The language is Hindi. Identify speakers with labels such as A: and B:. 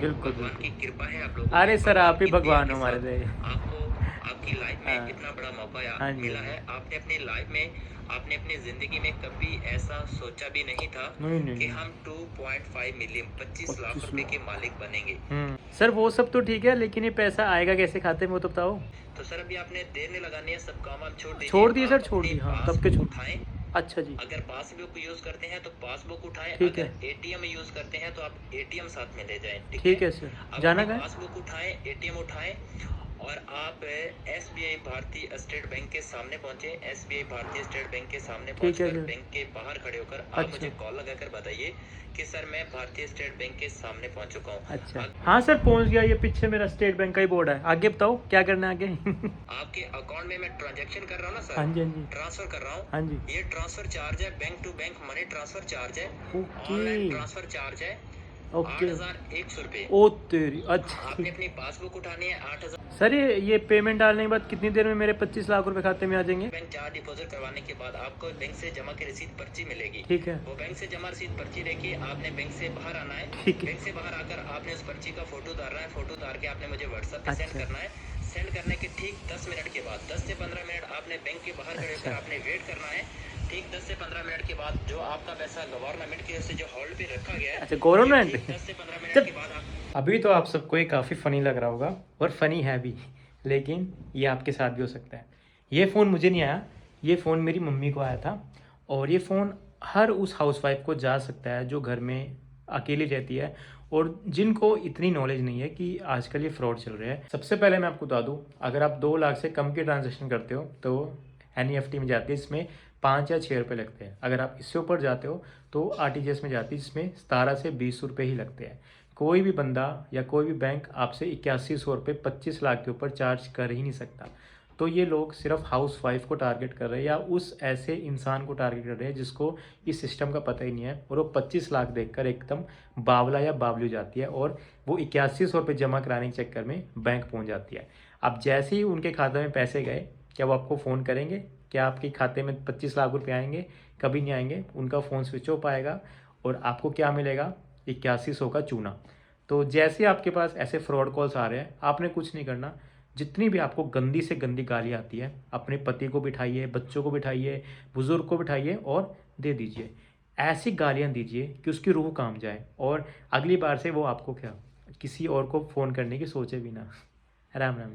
A: बिल्कुल
B: भगवान
A: बिल्कुल।
B: की कृपा है आप लोगों
A: अरे
B: पे,
A: सर
B: भगवान
A: आप ही
B: की दया
A: भगवान
B: के
A: हो हमारे
B: साथ
A: लिए।
B: आपको आपकी लाइफ में
A: हाँ
B: इतना बड़ा मौका
A: हाँ जी हाँ
B: मिला
A: जी।
B: है। आपने अपनी लाइफ में, आपने अपनी ज़िंदगी में कभी ऐसा सोचा भी नहीं था
A: नहीं नहीं
B: कि
A: नहीं।
B: हम 2.5 मिलियन 25 लाख
A: 25
B: रुपए
A: लाख।
B: के मालिक बनेंगे।
A: सर वो सब तो ठीक है, लेकिन ये पैसा आएगा कैसे खाते में वो तो बताओ।
B: तो सर अभी आपने देर नहीं लगानी है, सब काम आप छोड़ दीजिए।
A: छोड़ दिए सर,
B: आप
A: छोड़
B: अपनी
A: दिए, हाँ कब के
B: पासबुक
A: छोड़ दिए।
B: उठाएँ,
A: अच्छा जी।
B: अगर पासबुक यूज़ करते हैं तो पासबुक उठाएँ,
A: ठीक है।
B: अगर एटीएम यूज़ करते हैं तो आप एटीएम साथ में ले जाएँ, ठीक है?
A: ठीक है सर।
B: अब
A: जाना
B: अपनी
A: कहाँ है?
B: पासबुक उठाएँ, एटीएम उठाएँ और आप एसबीआई भारतीय स्टेट बैंक के सामने पहुँचे। एसबीआई भारतीय स्टेट बैंक के सामने
A: ठीक है
B: पहुँचकर
A: सर।
B: बैंक के बाहर खड़े होकर आप मुझे
A: अच्छा।
B: कॉल लगाकर बताइए कि सर मैं भारतीय स्टेट बैंक के सामने पहुँच चुका हूँ।
A: अच्छा हाँ सर पहुंच गया, ये पीछे मेरा स्टेट बैंक का ही बोर्ड है। आगे बताओ क्या करना है आगे।
B: आपके अकाउंट में मैं ट्रांजैक्शन कर रहा हूँ ना
A: हाँ
B: सर,
A: जी हाँ जी।
B: ट्रांसफर कर रहा हूँ।
A: हाँ जी।
B: ये ट्रांसफर चार्ज है, bank to bank money transfer charge है,
A: ओके।
B: ऑनलाइन ट्रांसफर चार्ज है
A: ओके।
B: 8,100 रुपये।
A: ओ तेरी, अच्छा
B: आपने
A: ठीक।
B: अपनी पासबुक उठानी है 8,000।
A: सर ये पेमेंट डालने के बाद कितनी देर में मेरे 25 लाख रुपए खाते में आ जाएंगे?
B: बैंक चार्ज डिपॉजिट करवाने के बाद आपको बैंक से जमा की रसीद पर्ची मिलेगी।
A: ठीक है।
B: वो बैंक से जमा रसीद पर्ची लेके आपने बैंक से बाहर आना है।
A: ठीक है।
B: बैंक से बाहर आकर आपने उस पर्ची का फोटो उतारना है। फोटो उतार के आपने मुझे व्हाट्सएप पे सेंड
A: अच्छा।
B: करना है। सेंड करने के ठीक 10 मिनट के बाद, 10 से 15 मिनट आपने बैंक के बाहर खड़े होकर
A: अच्छा।
B: आपने वेट करना है। ठीक 10 से 15 मिनट के बाद जो आपका पैसा गवर्नमेंट की ओर से जो होल्ड पे रखा गया
A: अच्छा
B: है, ये
A: गवर्नमेंट।
B: ठीक 10 से 15 मिनट
A: जब
B: के बाद आप।
A: अभी तो आप सबको ये काफ़ी फ़नी लग रहा होगा, और फ़नी है भी, लेकिन ये आपके साथ भी हो सकता है। ये फ़ोन मुझे नहीं आया, ये फ़ोन मेरी मम्मी को आया था। और ये फ़ोन हर उस हाउसवाइफ को जा सकता है जो घर में अकेली रहती है और जिनको इतनी नॉलेज नहीं है कि आजकल ये फ्रॉड चल रहा है। सबसे पहले मैं आपको बता दूं, अगर आप 2 लाख से कम के ट्रांजेक्शन करते हो तो एनईएफटी में जाती है, इसमें 5 या 6 रुपये लगते हैं। अगर आप इससे ऊपर जाते हो तो आरटीजीएस में जाती है, जिसमें 17 से 20 रुपये ही लगते हैं। कोई भी बंदा या कोई भी बैंक आपसे 8100 रुपये 25 लाख के ऊपर चार्ज कर ही नहीं सकता। तो ये लोग सिर्फ हाउस वाइफ को टारगेट कर रहे हैं या उस ऐसे इंसान को टारगेट कर रहे हैं जिसको इस सिस्टम का पता ही नहीं है, और वो 25 लाख देखकर एकदम बावला या बावली हो जाती है और वो 8100 रुपये जमा कराने के चक्कर में बैंक पहुंच जाती है। अब जैसे ही उनके खाते में पैसे गए, क्या वो आपको फ़ोन करेंगे? क्या आपके खाते में 25 लाख रुपये आएंगे? कभी नहीं आएंगे। उनका फ़ोन स्विच ऑफ आएगा और आपको क्या मिलेगा? 8100 का चूना। तो जैसे ही आपके पास ऐसे फ्रॉड कॉल्स आ रहे हैं, आपने कुछ नहीं करना। जितनी भी आपको गंदी से गंदी गाली आती है, अपने पति को बिठाइए, बच्चों को बिठाइए, बुजुर्ग को बिठाइए और दे दीजिए। ऐसी गालियाँ दीजिए कि उसकी रूह काम जाए और अगली बार से वो आपको क्या किसी और को फ़ोन करने की सोचे भी ना। राम राम।